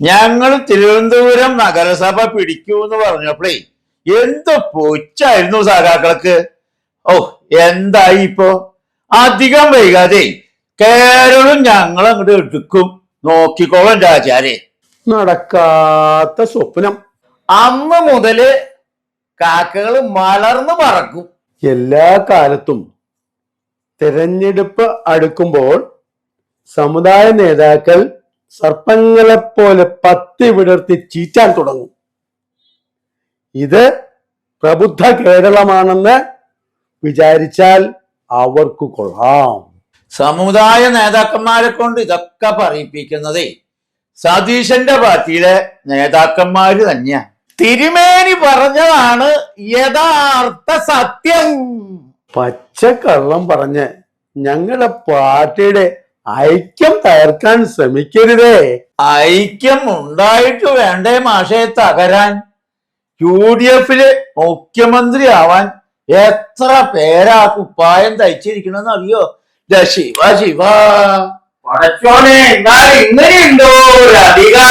ഞങ്ങൾ തിരുവനന്തപുരം നഗരസഭ പിടിക്കൂന്ന് പറഞ്ഞപ്പോഴേ എന്ത് പൊച്ചായിരുന്നു സഖാക്കൾക്ക്. ഓ എന്തായി ഇപ്പോ? അധികം വൈകാതെ കേരളം ഞങ്ങൾ അങ്ങോട്ട് എടുക്കും. നോക്കിക്കോളാം രാജാരെ. നടക്കാത്ത സ്വപ്നം. അന്ന് മുതല് കാക്കകൾ മലർന്നു പറക്കും. എല്ലാ കാലത്തും തെരഞ്ഞെടുപ്പ് അടുക്കുമ്പോൾ സമുദായ നേതാക്കൾ സർപ്പങ്ങളെപ്പോലെ പത്തി വിടർത്തി ചീറ്റാൻ തുടങ്ങും. ഇത് പ്രബുദ്ധ കേരളമാണെന്ന് വിചാരിച്ചാൽ അവർക്ക് കൊള്ളാം. സമുദായ നേതാക്കന്മാരെ കൊണ്ട് ഇതൊക്കെ പറയിപ്പിക്കുന്നതേ സതീശന്റെ പാർട്ടിയിലെ നേതാക്കന്മാര് തന്നെയാ. തിരുമേനി പറഞ്ഞതാണ് യഥാർത്ഥ സത്യം. പച്ചക്കള്ളം പറഞ്ഞ് ഞങ്ങളുടെ പാർട്ടിയുടെ ഐക്യം തകർക്കാൻ ശ്രമിക്കരുതേ. ഐക്യം ഉണ്ടായിട്ട് വേണ്ടേ മാഷെ തകരാൻ? UDF മുഖ്യമന്ത്രി ആവാൻ എത്ര പേരാ കുപ്പായം തയ്ച്ചിരിക്കണമെന്ന് അറിയോ? ശിവ ശിവ പടച്ചോനെ, എന്നാൽ ഇങ്ങനെയുണ്ടോ ഒരു അധികാരം?